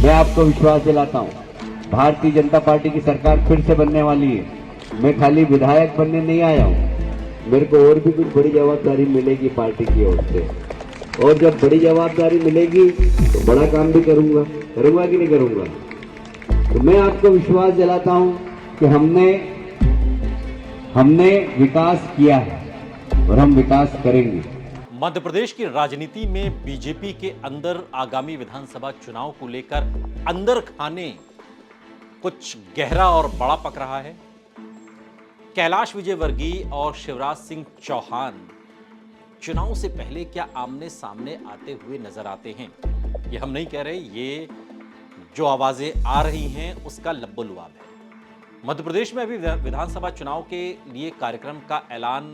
मैं आपको विश्वास दिलाता हूँ, भारतीय जनता पार्टी की सरकार फिर से बनने वाली है। मैं खाली विधायक बनने नहीं आया हूँ, मेरे को और भी कुछ बड़ी जवाबदारी मिलेगी पार्टी की ओर से, और जब बड़ी जवाबदारी मिलेगी तो बड़ा काम भी करूंगा कि नहीं करूंगा। तो मैं आपको विश्वास दिलाता हूं कि हमने विकास किया है और हम विकास करेंगे। मध्य प्रदेश की राजनीति में बीजेपी के अंदर आगामी विधानसभा चुनाव को लेकर अंदर खाने कुछ गहरा और बड़ा पक रहा है। कैलाश विजयवर्गीय और शिवराज सिंह चौहान चुनाव से पहले क्या आमने सामने आते हुए नजर आते हैं? ये हम नहीं कह रहे, ये जो आवाजें आ रही हैं उसका लब्बो-लुआब है। मध्य प्रदेश में अभी विधानसभा चुनाव के लिए कार्यक्रम का ऐलान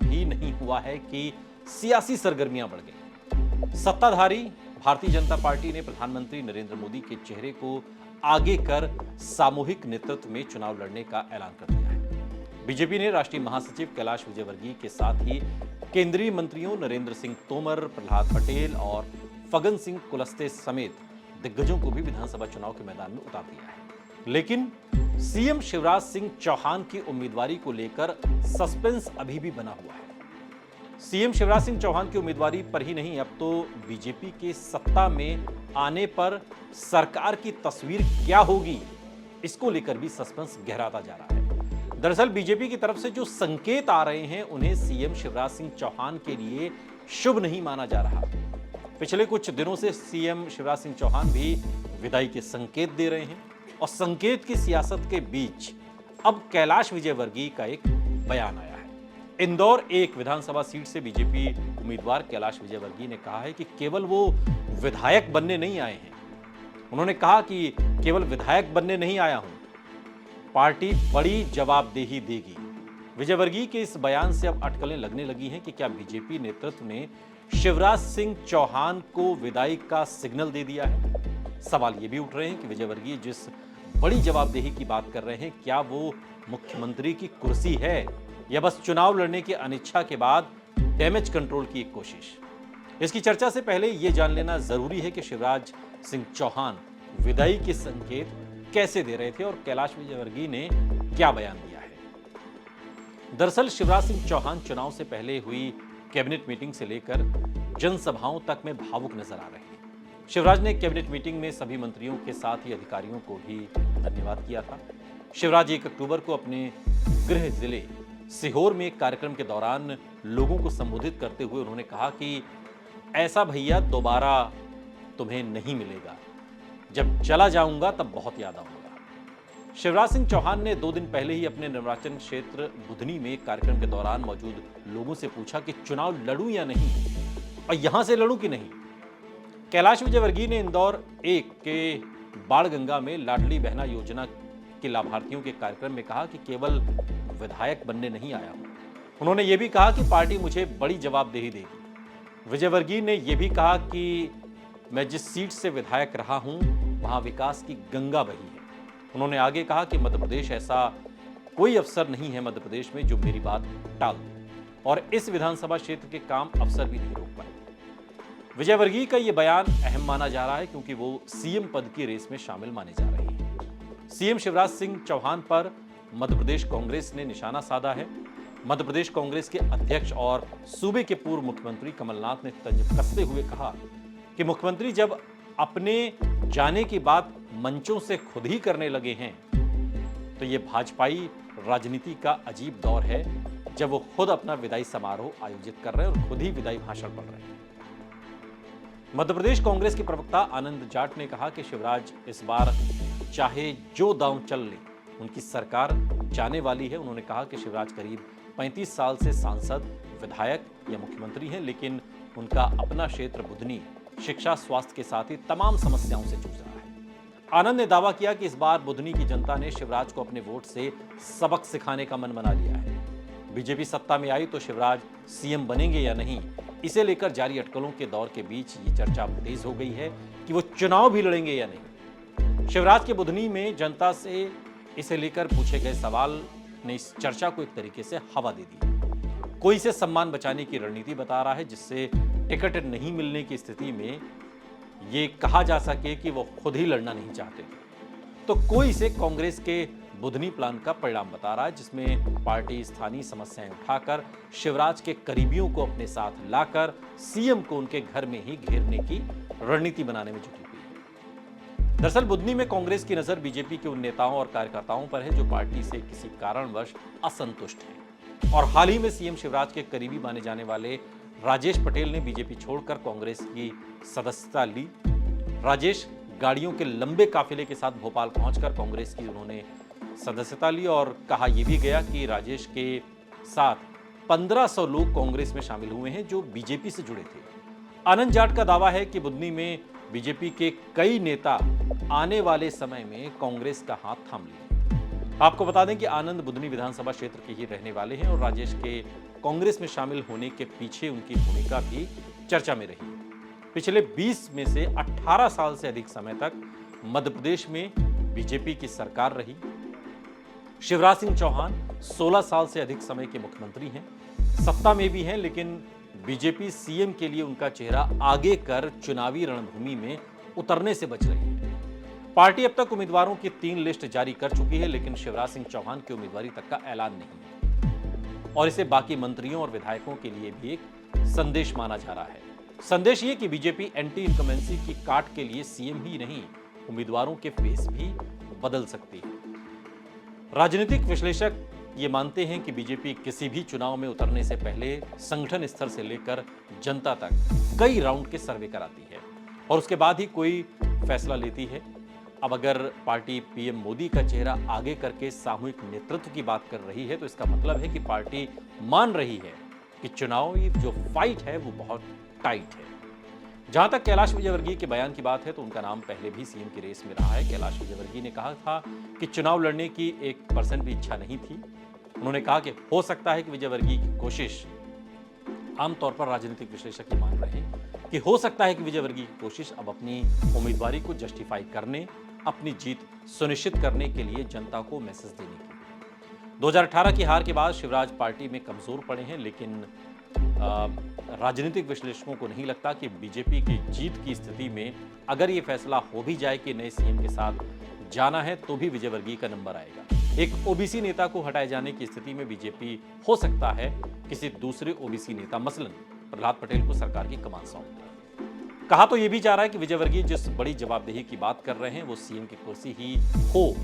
भी नहीं हुआ है कि सियासी सरगर्मियां बढ़ गई। सत्ताधारी भारतीय जनता पार्टी ने प्रधानमंत्री नरेंद्र मोदी के चेहरे को आगे कर सामूहिक नेतृत्व में चुनाव लड़ने का ऐलान कर दिया है। बीजेपी ने राष्ट्रीय महासचिव कैलाश विजयवर्गीय के साथ ही केंद्रीय मंत्रियों नरेंद्र सिंह तोमर, प्रहलाद पटेल और फग्गन सिंह कुलस्ते समेत दिग्गजों को भी विधानसभा चुनाव के मैदान में उतार दिया है। लेकिन सीएम शिवराज सिंह चौहान की उम्मीदवारी को लेकर सस्पेंस अभी भी बना हुआ है। सीएम शिवराज सिंह चौहान की उम्मीदवारी पर ही नहीं, अब तो बीजेपी के सत्ता में आने पर सरकार की तस्वीर क्या होगी, इसको लेकर भी सस्पेंस गहराता जा रहा है। दरअसल बीजेपी की तरफ से जो संकेत आ रहे हैं उन्हें सीएम शिवराज सिंह चौहान के लिए शुभ नहीं माना जा रहा। पिछले कुछ दिनों से सीएम शिवराज सिंह चौहान भी विदाई के संकेत दे रहे हैं और संकेत की सियासत के बीच अब कैलाश विजयवर्गीय का एक बयान आया है। इंदौर एक विधानसभा सीट से बीजेपी उम्मीदवार कैलाश विजयवर्गीय ने कहा है कि केवल वो विधायक बनने नहीं आए हैं। उन्होंने कहा कि केवल विधायक बनने नहीं आया हूं, पार्टी बड़ी जवाबदेही देगी। विजयवर्गीय के इस बयान से अब अटकलें लगने लगी हैं कि क्या बीजेपी नेतृत्व ने शिवराज सिंह चौहान को विदाई का सिग्नल दे दिया है। सवाल ये भी उठ रहे हैं कि विजयवर्गीय जिस बड़ी जवाबदेही की बात कर रहे हैं, क्या वो मुख्यमंत्री की कुर्सी है या बस चुनाव लड़ने की अनिच्छा के बाद डैमेज कंट्रोल की एक कोशिश। इसकी चर्चा से पहले यह जान लेना जरूरी है कि शिवराज सिंह चौहान विदाई के संकेत कैसे दे रहे थे और कैलाश विजयवर्गीय ने क्या बयान दिया है। दरअसल शिवराज सिंह चौहान चुनाव से पहले हुई कैबिनेट मीटिंग से लेकर जनसभाओं तक में भावुक नजर आ रहे हैं। शिवराज ने कैबिनेट मीटिंग में सभी मंत्रियों के साथ ही अधिकारियों को भी धन्यवाद किया था। शिवराज 1 अक्टूबर को अपने गृह जिले सीहोर में एक कार्यक्रम के दौरान लोगों को संबोधित करते हुए उन्होंने कहा कि ऐसा भैया दोबारा तुम्हें नहीं मिलेगा, जब चला जाऊंगा तब बहुत याद आऊंगा। शिवराज सिंह चौहान ने 2 दिन पहले ही अपने निर्वाचन क्षेत्र बुधनी में एक कार्यक्रम के दौरान मौजूद लोगों से पूछा कि चुनाव लड़ूं या नहीं और यहां से लड़ूं कि नहीं। कैलाश विजयवर्गीय ने इंदौर 1 के बाणगंगा में लाडली बहना योजना के लाभार्थियों के कार्यक्रम में कहा कि केवल विधायक बनने नहीं आया हूं। उन्होंने यह भी कहा कि पार्टी मुझे बड़ी जवाबदेही देगी। विजयवर्गीय ने यह भी कहा कि मैं जिस सीट से विधायक रहा हूं वहां विकास की गंगा बही है। उन्होंने आगे कहा कि मध्य प्रदेश ऐसा कोई अफसर नहीं है मध्य प्रदेश में जो मेरी बात टाल दे और इस विधानसभा क्षेत्र के काम अफसर भी नहीं रोक पाए। विजयवर्गीय का यह बयान अहम माना जा रहा है क्योंकि वो सीएम पद की रेस में शामिल माने जा रहे हैं। सीएम शिवराज सिंह चौहान पर मध्य प्रदेश कांग्रेस ने निशाना साधा है। मध्य प्रदेश कांग्रेस के अध्यक्ष और सूबे के पूर्व मुख्यमंत्री कमलनाथ ने तंज कसते हुए कहा कि मुख्यमंत्री जब अपने जाने की बात मंचों से खुद ही करने लगे हैं तो यह भाजपाई राजनीति का अजीब दौर है, जब वो खुद अपना विदाई समारोह आयोजित कर रहे हैं और खुद ही विदाई भाषण पढ़ रहे हैं। मध्य प्रदेश कांग्रेस के प्रवक्ता आनंद जाट ने कहा कि शिवराज इस बार चाहे जो दांव चल ले, उनकी सरकार जाने वाली है। उन्होंने कहा कि शिवराज करीब 35 साल से सांसद, विधायक या मुख्यमंत्री हैं, लेकिन उनका अपना क्षेत्र बुधनी शिक्षा, स्वास्थ्य के साथ ही तमाम समस्याओं से जूझ रहा है। आनंद ने दावा किया कि इस बार बुधनी की जनता ने शिवराज को अपने वोट से सबक सिखाने का मन बना लिया है। बीजेपी सत्ता में आई तो शिवराज सीएम बनेंगे या नहीं, इसे लेकर जारी अटकलों के दौर के बीच ये चर्चा तेज हो गई है कि वो चुनाव भी लड़ेंगे या नहीं। शिवराज के बुधनी में जनता से इसे लेकर पूछे गए सवाल ने इस चर्चा को एक तरीके से हवा दे दी। कोई इसे सम्मान बचाने की रणनीति बता रहा है, जिससे टिकट नहीं मिलने की स्थिति में ये कहा जा सके कि वो खुद ही लड़ना नहीं चाहते थे। तो कोई इसे कांग्रेस के बुधनी प्लान का परिणाम बता रहा है, जिसमें पार्टी स्थानीय समस्याएं उठाकर शिवराज के करीबियों को अपने साथ लाकर सीएम को उनके घर में ही घेरने की रणनीति बनाने में जुटी हुई है। दरअसल बुधनी में कांग्रेस की नजर बीजेपी के उन नेताओं और कार्यकर्ताओं पर है जो पार्टी से किसी कारणवश असंतुष्ट हैं। और हाल ही में सीएम शिवराज के करीबी माने जाने वाले राजेश पटेल ने बीजेपी छोड़कर कांग्रेस की सदस्यता ली। राजेश गाड़ियों के लंबे काफिले के साथ भोपाल पहुंचकर कांग्रेस की उन्होंने सदस्यता ली और कहा यह भी गया कि राजेश के साथ 1500 लोग कांग्रेस में शामिल हुए हैं जो बीजेपी से जुड़े थे। आनंद जाट का दावा है कि बुधनी में बीजेपी के कई नेता आने वाले समय में कांग्रेस का हाथ थाम लेंगे। आपको बता दें कि आनंद बुधनी विधानसभा क्षेत्र के ही रहने वाले हैं और राजेश के कांग्रेस में शामिल होने के पीछे उनकी भूमिका भी चर्चा में रही है। पिछले 20 में से 18 साल से अधिक समय तक मध्य प्रदेश में बीजेपी की सरकार रही। शिवराज सिंह चौहान 16 साल से अधिक समय के मुख्यमंत्री हैं, सत्ता में भी हैं, लेकिन बीजेपी सीएम के लिए उनका चेहरा आगे कर चुनावी रणभूमि में उतरने से बच रही है। पार्टी अब तक उम्मीदवारों की 3 लिस्ट जारी कर चुकी है, लेकिन शिवराज सिंह चौहान की उम्मीदवारी तक का ऐलान नहीं है और इसे बाकी मंत्रियों और विधायकों के लिए भी एक संदेश माना जा रहा है। संदेश ये कि बीजेपी एंटी इनकमेंसी की काट के लिए सीएम ही नहीं, उम्मीदवारों के फेस भी बदल सकती है। राजनीतिक विश्लेषक ये मानते हैं कि बीजेपी किसी भी चुनाव में उतरने से पहले संगठन स्तर से लेकर जनता तक कई राउंड के सर्वे कराती है और उसके बाद ही कोई फैसला लेती है। अब अगर पार्टी पीएम मोदी का चेहरा आगे करके सामूहिक नेतृत्व की बात कर रही है तो इसका मतलब है कि पार्टी मान रही है कि चुनावी जो फाइट है वो बहुत टाइट है। जहां तक कैलाश विजयवर्गीय के बयान की बात है तो उनका नाम पहले भी सीएम की रेस में रहा है। कैलाश विजयवर्गीय ने कहा था कि चुनाव लड़ने की 1% भी इच्छा नहीं थी। उन्होंने कहा कि हो सकता है कि विजयवर्गीय की कोशिश, आमतौर पर राजनीतिक विश्लेषक ये मान रहे हैं कि हो सकता है कि विजयवर्गीय की कोशिश अब अपनी उम्मीदवारी को जस्टिफाई करने, अपनी जीत सुनिश्चित करने के लिए जनता को मैसेज देने की। 2018 की हार के बाद शिवराज पार्टी में कमजोर पड़े हैं, लेकिन राजनीतिक विश्लेषकों को नहीं लगता कि बीजेपी की जीत की स्थिति में अगर ये फैसला हो भी जाए कि नए सीएम के साथ जाना है तो भी विजयवर्गीय का नंबर आएगा। एक ओबीसी नेता को हटाए जाने की स्थिति में बीजेपी हो सकता है किसी दूसरे ओबीसी नेता मसलन प्रहलाद पटेल को सरकार की कमान सौंप दे। कहा तो यह भी जा रहा है कि विजयवर्गीय जिस बड़ी जवाबदेही की बात कर रहे हैं वो सीएम की कुर्सी ही हो,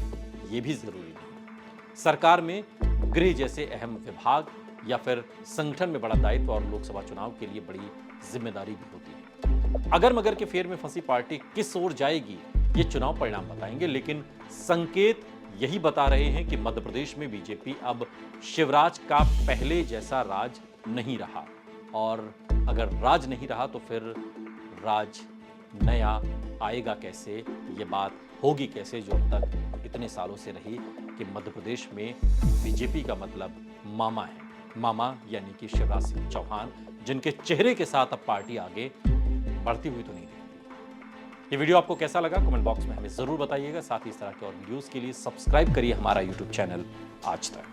ये भी जरूरी नहीं। सरकार में गृह जैसे अहम विभाग या फिर संगठन में बड़ा दायित्व और लोकसभा चुनाव के लिए बड़ी जिम्मेदारी भी होती है। अगर मगर के फेर में फंसी पार्टी किस ओर जाएगी ये चुनाव परिणाम बताएंगे, लेकिन संकेत यही बता रहे हैं कि मध्य प्रदेश में बीजेपी अब शिवराज का पहले जैसा राज नहीं रहा और अगर राज नहीं रहा तो फिर राज नया आएगा कैसे, ये बात होगी कैसे जो अब तक इतने सालों से रही कि मध्य प्रदेश में बीजेपी का मतलब मामा है। मामा यानी कि शिवराज सिंह चौहान, जिनके चेहरे के साथ अब पार्टी आगे बढ़ती हुई तो नहीं दिखती। ये वीडियो आपको कैसा लगा कमेंट बॉक्स में हमें जरूर बताइएगा। साथ ही इस तरह के और वीडियोस के लिए सब्सक्राइब करिए हमारा यूट्यूब चैनल आज तक।